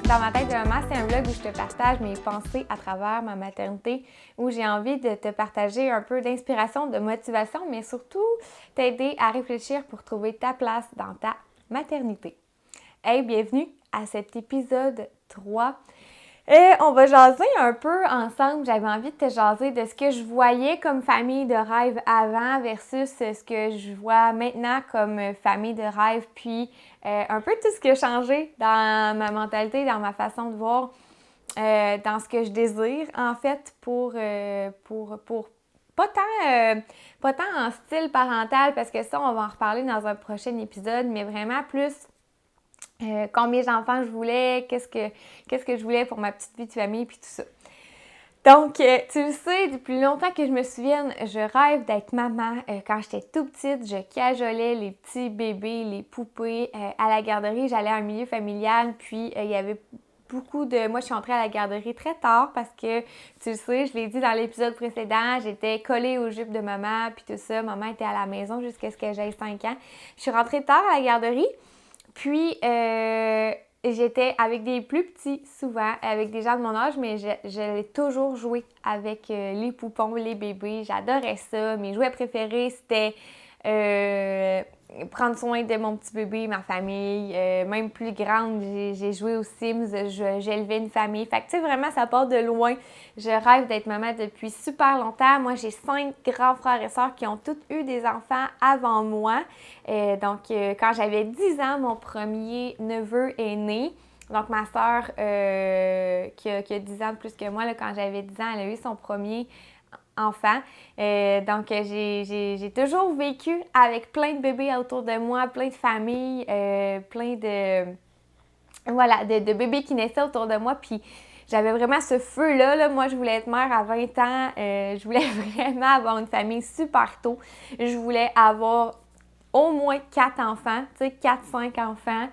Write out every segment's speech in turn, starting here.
Dans ma tête de maman, c'est un vlog où je te partage mes pensées à travers ma maternité, où j'ai envie de te partager un peu d'inspiration, de motivation, mais surtout t'aider à réfléchir pour trouver ta place dans ta maternité. Hey, bienvenue à cet épisode 3. On va jaser un peu ensemble. J'avais envie de te jaser de ce que je voyais comme famille de rêve avant versus ce que je vois maintenant comme famille de rêve. Puis un peu tout ce qui a changé dans ma mentalité, dans ma façon de voir, dans ce que je désire en fait pour pas tant en style parental parce que ça, on va en reparler dans un prochain épisode, mais vraiment plus combien d'enfants je voulais, qu'est-ce que je voulais pour ma petite vie de famille, puis tout ça. Donc, tu le sais, depuis longtemps que je me souvienne, je rêve d'être maman. Quand j'étais tout petite, je cajolais les petits bébés, les poupées à la garderie. J'allais à un milieu familial, puis il y avait beaucoup de... Moi, je suis entrée à la garderie très tard parce que, tu le sais, je l'ai dit dans l'épisode précédent, j'étais collée aux jupes de maman, puis tout ça. Maman était à la maison jusqu'à ce que j'aie 5 ans. Je suis rentrée tard à la garderie. Puis, j'étais avec des plus petits, souvent, avec des gens de mon âge, mais j'allais toujours jouer avec les poupons, les bébés. J'adorais ça. Mes jouets préférés, c'était prendre soin de mon petit bébé, ma famille. Même plus grande, j'ai joué aux Sims, j'élevais une famille. Fait que, tu sais, vraiment, ça part de loin. Je rêve d'être maman depuis super longtemps. Moi, j'ai 5 grands frères et sœurs qui ont tous eu des enfants avant moi. Donc, quand j'avais 10 ans, mon premier neveu est né. Donc, ma sœur, qui a 10 ans de plus que moi, là, quand j'avais 10 ans, elle a eu son premier enfant. Donc, j'ai toujours vécu avec plein de bébés autour de moi, plein de familles, plein de... Voilà, de bébés qui naissaient autour de moi. Puis, j'avais vraiment ce feu-là. Là. Moi, je voulais être mère à 20 ans. Je voulais vraiment avoir une famille super tôt. Je voulais avoir au moins 4 enfants, tu sais, 4-5 enfants,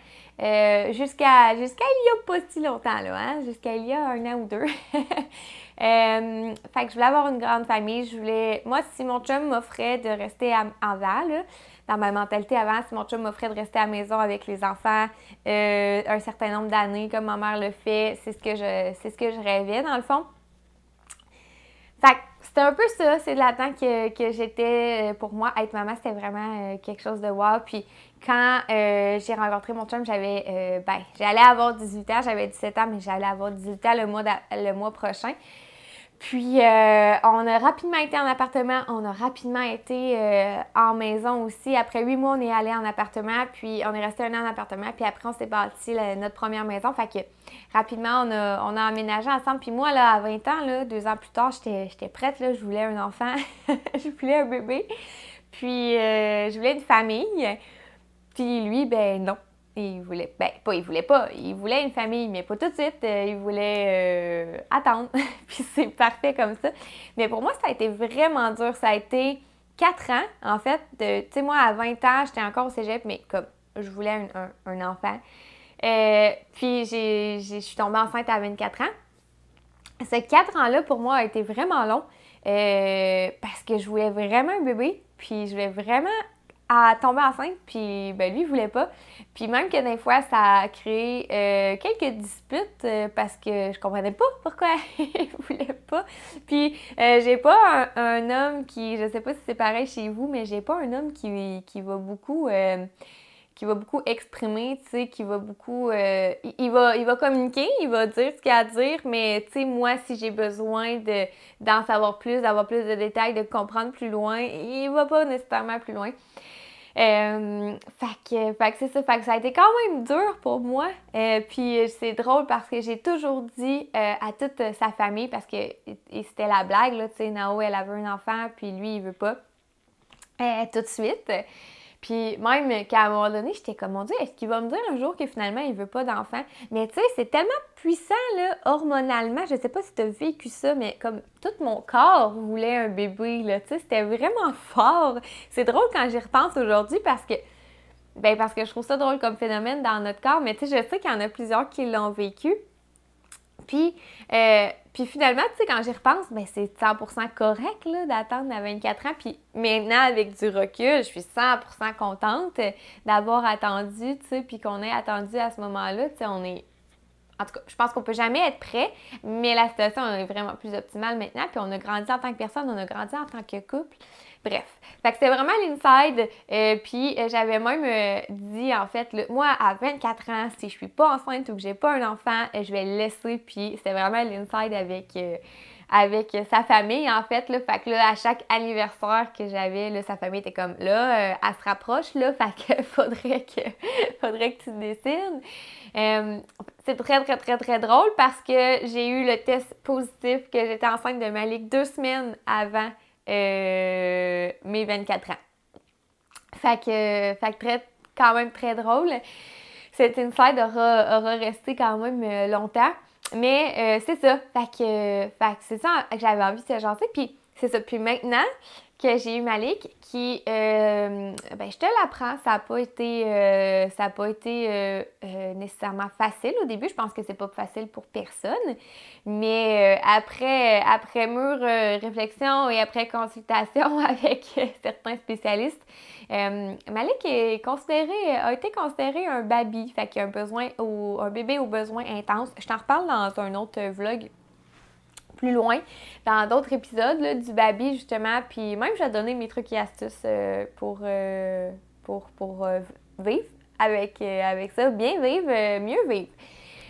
jusqu'à il n'y a pas si longtemps, là, hein? Jusqu'à il y a 1 an ou 2. Fait que je voulais avoir une grande famille. Moi, si mon chum m'offrait de rester avant, là, dans ma mentalité avant, si mon chum m'offrait de rester à la maison avec les enfants un certain nombre d'années, comme ma mère le fait, c'est ce que je rêvais, dans le fond. Fait que c'était un peu ça, c'est là-dedans que j'étais, pour moi, être maman, c'était vraiment quelque chose de wow. Puis quand j'ai rencontré mon chum, j'allais avoir 18 ans, j'avais 17 ans, mais j'allais avoir 18 ans le mois prochain. Puis, on a rapidement été en appartement, on a rapidement été en maison aussi. Après 8 mois, on est allé en appartement, puis on est resté 1 an en appartement, puis après, on s'est bâti notre première maison. Fait que rapidement, on a emménagé ensemble. Puis moi, là, à 20 ans, là, 2 ans plus tard, j'étais prête, là, je voulais un enfant, je voulais un bébé, puis je voulais une famille. Puis lui, ben non. Il voulait une famille, mais pas tout de suite. Il voulait attendre. Puis c'est parfait comme ça. Mais pour moi, ça a été vraiment dur. Ça a été 4 ans, en fait. Tu sais, moi, à 20 ans, j'étais encore au cégep, mais comme je voulais un enfant. Puis je suis tombée enceinte à 24 ans. Ces 4 ans-là, pour moi, a été vraiment long. Parce que je voulais vraiment un bébé. Puis je voulais vraiment à tomber enceinte, puis ben lui, il voulait pas. Puis même que des fois, ça a créé quelques disputes parce que je comprenais pas pourquoi il voulait pas. Puis j'ai pas un homme je sais pas si c'est pareil chez vous, mais j'ai pas un homme qui va beaucoup... qui va beaucoup exprimer, tu sais, qui va beaucoup... il va communiquer, il va dire ce qu'il a à dire, mais tu sais, moi, si j'ai besoin d'en savoir plus, d'avoir plus de détails, de comprendre plus loin, il va pas nécessairement plus loin. Fait que c'est ça. Fait que ça a été quand même dur pour moi. Puis c'est drôle parce que j'ai toujours dit à toute sa famille, parce que c'était la blague, là, tu sais, Nao, elle avait un enfant, puis lui, il veut pas tout de suite. Puis même qu'à un moment donné, j'étais comme, mon Dieu, est-ce qu'il va me dire un jour que finalement, il veut pas d'enfant? Mais tu sais, c'est tellement puissant, là, hormonalement. Je sais pas si tu as vécu ça, mais comme tout mon corps voulait un bébé, là. Tu sais, c'était vraiment fort. C'est drôle quand j'y repense aujourd'hui parce que je trouve ça drôle comme phénomène dans notre corps, mais tu sais, je sais qu'il y en a plusieurs qui l'ont vécu. Puis finalement, tu sais, quand j'y repense, ben c'est 100% correct là, d'attendre à 24 ans. Puis maintenant, avec du recul, je suis 100% contente d'avoir attendu, tu sais, puis qu'on ait attendu à ce moment-là. Tu sais, on est... En tout cas, je pense qu'on peut jamais être prêt, mais la situation est vraiment plus optimale maintenant. Puis on a grandi en tant que personne, on a grandi en tant que couple. Bref, fait que c'était vraiment l'inside. Puis j'avais même dit, en fait, là, moi, à 24 ans, si je suis pas enceinte ou que j'ai pas un enfant, je vais le laisser. Puis c'était vraiment l'inside avec sa famille, en fait. Là. Fait que là, à chaque anniversaire que j'avais, là, sa famille était comme, là, elle se rapproche, là, fait que faudrait que tu décides. C'est très, très, très, très drôle parce que j'ai eu le test positif que j'étais enceinte de Malik 2 semaines avant mes 24 ans. Fait que quand même très drôle. Cette inside aura resté quand même longtemps. Mais c'est ça. Fait que c'est ça que j'avais envie de te jaser. Puis c'est ça. Puis maintenant que j'ai eu Malik, je te l'apprends, ça n'a pas été nécessairement facile au début. Je pense que c'est pas facile pour personne. Mais après mûre réflexion et après consultation avec certains spécialistes, Malik a été considéré un baby, fait qu'il y a un bébé aux besoins intenses. Je t'en reparle dans un autre vlog plus loin, dans d'autres épisodes là, du baby justement, puis même je vais donner mes trucs et astuces pour vivre avec ça, bien vivre, mieux vivre.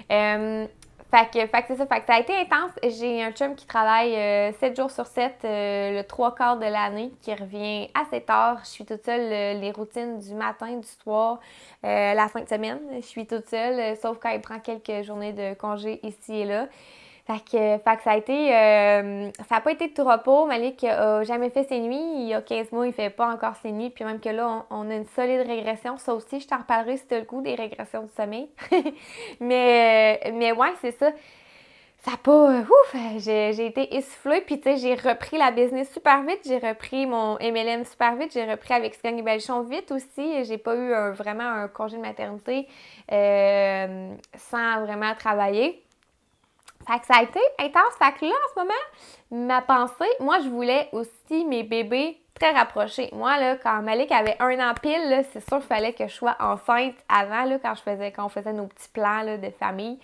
Fait que c'est ça, fait que ça a été intense. J'ai un chum qui travaille 7 jours sur 7, le 3/4 de l'année, qui revient assez tard. Je suis toute seule, les routines du matin, du soir, la fin de semaine. Je suis toute seule, sauf quand il prend quelques journées de congé ici et là. Fait que ça a été, ça n'a pas été de tout repos. Malik a jamais fait ses nuits. Il y a 15 mois, il fait pas encore ses nuits. Puis même que là, on a une solide régression. Ça aussi, je t'en reparlerai si tu as le goût des régressions du sommeil. mais ouais, c'est ça. Ça n'a pas... j'ai été essoufflée. Puis tu sais, j'ai repris la business super vite. J'ai repris mon MLM super vite. J'ai repris avec Scan et Belchon vite aussi. J'ai pas eu vraiment un congé de maternité sans vraiment travailler. Fait que ça a été intense. Fait que là, en ce moment, ma pensée, moi, je voulais aussi mes bébés très rapprochés. Moi, là, quand Malik avait 1 an pile, là, c'est sûr qu'il fallait que je sois enceinte avant, là, quand on faisait nos petits plans là, de famille.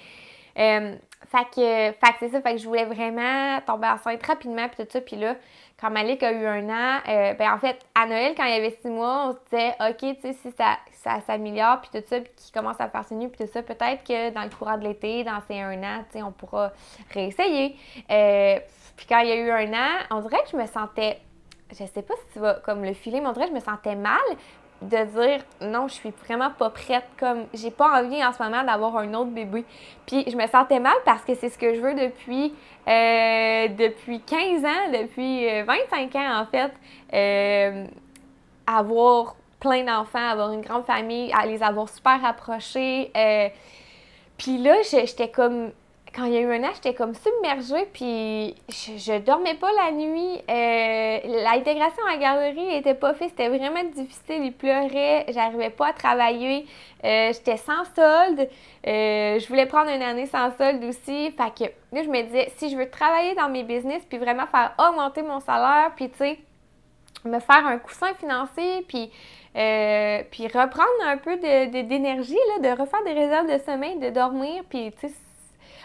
Fait que c'est ça, fait que je voulais vraiment tomber enceinte rapidement, puis tout ça. Puis là, quand Malik a eu 1 an, en fait, à Noël, quand il avait 6 mois, on se disait, OK, tu sais, si ça s'améliore, puis tout ça, puis qu'il commence à faire ses nuits, puis tout ça, peut-être que dans le courant de l'été, dans ces 1 an, tu sais, on pourra réessayer. Puis quand il y a eu 1 an, on dirait que je me sentais, je sais pas si tu vas comme le filer, mais on dirait que je me sentais mal de dire non, je suis vraiment pas prête, comme j'ai pas envie en ce moment d'avoir un autre bébé. Puis je me sentais mal parce que c'est ce que je veux depuis 15 ans, depuis 25 ans en fait, avoir plein d'enfants, avoir une grande famille, à les avoir super rapprochés. Puis là, j'étais comme... Quand il y a eu 1 an, j'étais comme submergée, puis je dormais pas la nuit. L'intégration à la garderie était pas faite, c'était vraiment difficile. Il pleurait, j'arrivais pas à travailler. J'étais sans solde. Je voulais prendre 1 année sans solde aussi. Fait que là, je me disais, si je veux travailler dans mes business, puis vraiment faire augmenter mon salaire, puis tu sais, me faire un coussin financier, puis reprendre un peu d'énergie, là, de refaire des réserves de sommeil, de dormir, puis tu sais,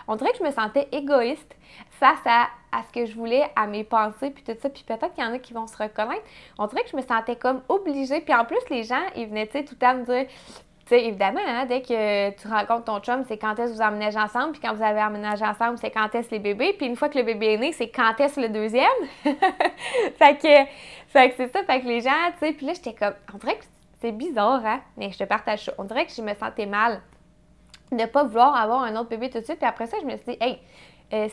on dirait que je me sentais égoïste face à ce que je voulais, à mes pensées, puis tout ça. Puis peut-être qu'il y en a qui vont se reconnaître. On dirait que je me sentais comme obligée. Puis en plus, les gens, ils venaient, tu sais, tout le temps me dire... Tu sais, évidemment, hein, dès que tu rencontres ton chum, c'est quand est-ce que vous emménagez ensemble. Puis quand vous avez emménagé ensemble, c'est quand est-ce les bébés. Puis une fois que le bébé est né, c'est quand est-ce le deuxième. fait que c'est ça. Fait que les gens, tu sais... Puis là, j'étais comme... On dirait que c'est bizarre, hein? Mais je te partage ça. On dirait que je me sentais mal de ne pas vouloir avoir un autre bébé tout de suite. Puis après ça, je me suis dit, hey,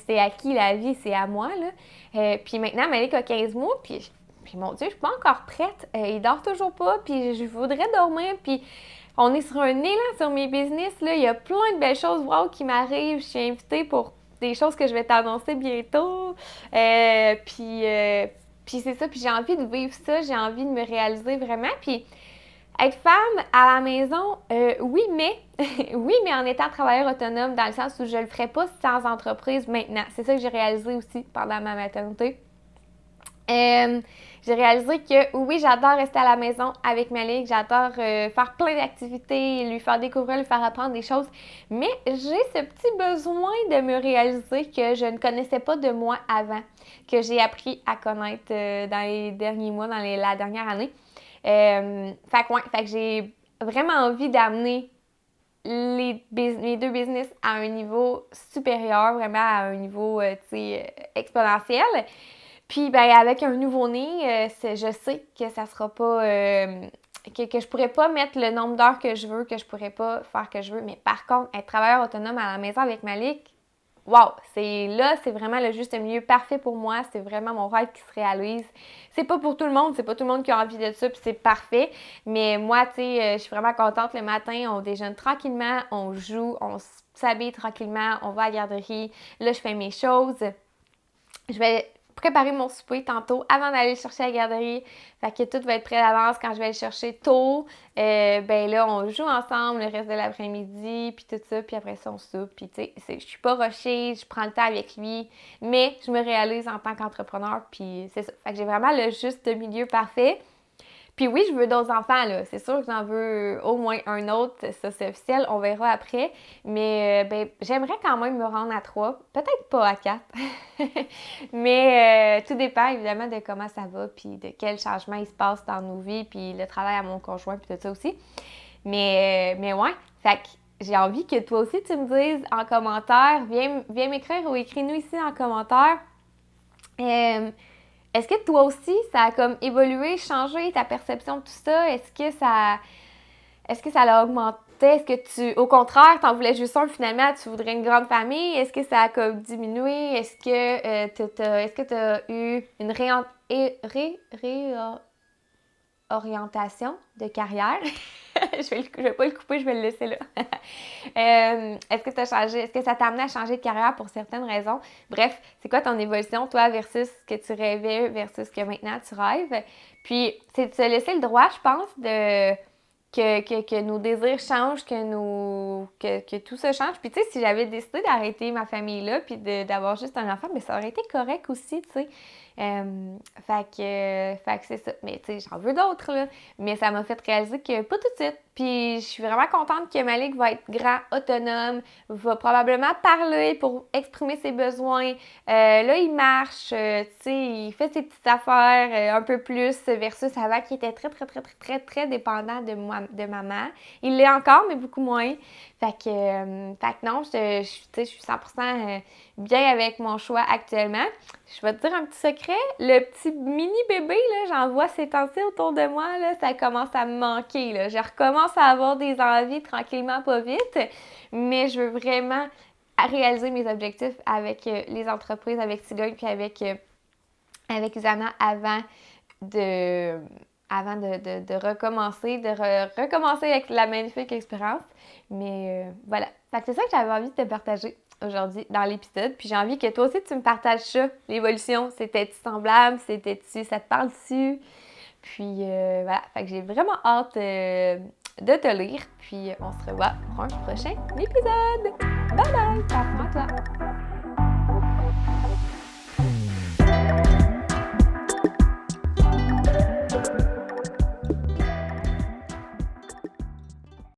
c'est à qui la vie? C'est à moi, là. Puis maintenant, Malik a 15 mois, puis Puis mon Dieu, je suis pas encore prête. Il dort toujours pas, puis je voudrais dormir, puis on est sur un élan sur mes business, là. Il y a plein de belles choses, wow, qui m'arrivent. Je suis invitée pour des choses que je vais t'annoncer bientôt. Puis c'est ça, puis j'ai envie de vivre ça, j'ai envie de me réaliser vraiment. Puis être femme à la maison, oui, mais oui, mais en étant travailleur autonome, dans le sens où je le ferais pas sans entreprise maintenant. C'est ça que j'ai réalisé aussi pendant ma maternité. J'ai réalisé que oui, j'adore rester à la maison avec Malik, j'adore faire plein d'activités, lui faire découvrir, lui faire apprendre des choses, mais j'ai ce petit besoin de me réaliser que je ne connaissais pas de moi avant, que j'ai appris à connaître dans les derniers mois, la dernière année. Fait que j'ai vraiment envie d'amener mes deux business à un niveau supérieur, vraiment à un niveau exponentiel. Puis, ben, avec un nouveau-né, je sais que ça sera pas. Que je pourrais pas mettre le nombre d'heures que je veux, que je pourrais pas faire que je veux. Mais par contre, être travailleur autonome à la maison avec Malik, wow! C'est vraiment le juste milieu parfait pour moi. C'est vraiment mon rêve qui se réalise. C'est pas pour tout le monde, c'est pas tout le monde qui a envie de ça, puis c'est parfait. Mais moi, tu sais, je suis vraiment contente le matin. On déjeune tranquillement, on joue, on s'habille tranquillement, on va à la garderie. Là, je fais mes choses. Je vais préparer mon souper tantôt avant d'aller le chercher à la garderie. Fait que tout va être prêt d'avance quand je vais le chercher tôt. Ben là, on joue ensemble le reste de l'après-midi, puis tout ça, puis après ça, on soupe. Puis tu sais, je suis pas rushée, je prends le temps avec lui, mais je me réalise en tant qu'entrepreneur, puis c'est ça. Fait que j'ai vraiment le juste milieu parfait. Puis oui, je veux d'autres enfants, là. C'est sûr que j'en veux au moins un autre. Ça, c'est officiel. On verra après. Mais ben, j'aimerais quand même me rendre à 3. Peut-être pas à 4. Mais tout dépend, évidemment, de comment ça va, puis de quel changement il se passe dans nos vies, puis le travail à mon conjoint, puis tout ça aussi. Mais ouais. Fait que j'ai envie que toi aussi, tu me dises en commentaire. Viens m'écrire ou écris-nous ici en commentaire. Est-ce que toi aussi, ça a comme évolué, changé ta perception de tout ça? Est-ce que ça l'a augmenté? Est-ce que au contraire, t'en voulais juste un, finalement, tu voudrais une grande famille? Est-ce que ça a comme diminué? Est-ce que t'as eu une réorientation de carrière? Je vais pas le couper, je vais le laisser là. Est-ce que tu as changé? Est-ce que ça t'a amené à changer de carrière pour certaines raisons? Bref, c'est quoi ton évolution, toi, versus ce que tu rêvais, versus ce que maintenant tu rêves? Puis, c'est de se laisser le droit, je pense, que nos désirs changent, que tout se change. Puis, tu sais, si j'avais décidé d'arrêter ma famille là, puis d'avoir juste un enfant, mais ça aurait été correct aussi, tu sais. Fait que c'est ça. Mais tu sais, j'en veux d'autres, là. Mais ça m'a fait réaliser que pas tout de suite. Puis je suis vraiment contente que Malik va être grand, autonome, va probablement parler pour exprimer ses besoins. Là, il marche, tu sais, il fait ses petites affaires un peu plus versus avant qui était très, très, très, très, très, très dépendant de moi, de maman. Il l'est encore, mais beaucoup moins. Fait que non, je suis 100% bien avec mon choix actuellement. Je vais te dire un petit secret, le petit mini bébé, là, j'en vois ces temps-ci autour de moi, là, ça commence à me manquer, là. Je recommence à avoir des envies tranquillement, pas vite, mais je veux vraiment réaliser mes objectifs avec les entreprises, avec Cigogne, puis avec Isana de recommencer, recommencer avec la magnifique expérience. Mais voilà. Fait que c'est ça que j'avais envie de te partager aujourd'hui dans l'épisode. Puis j'ai envie que toi aussi tu me partages ça, l'évolution. C'était-tu semblable? Ça te parle-tu? Puis voilà. Fait que j'ai vraiment hâte de te lire. Puis on se revoit pour un prochain épisode. Bye bye! Passe-moi toi!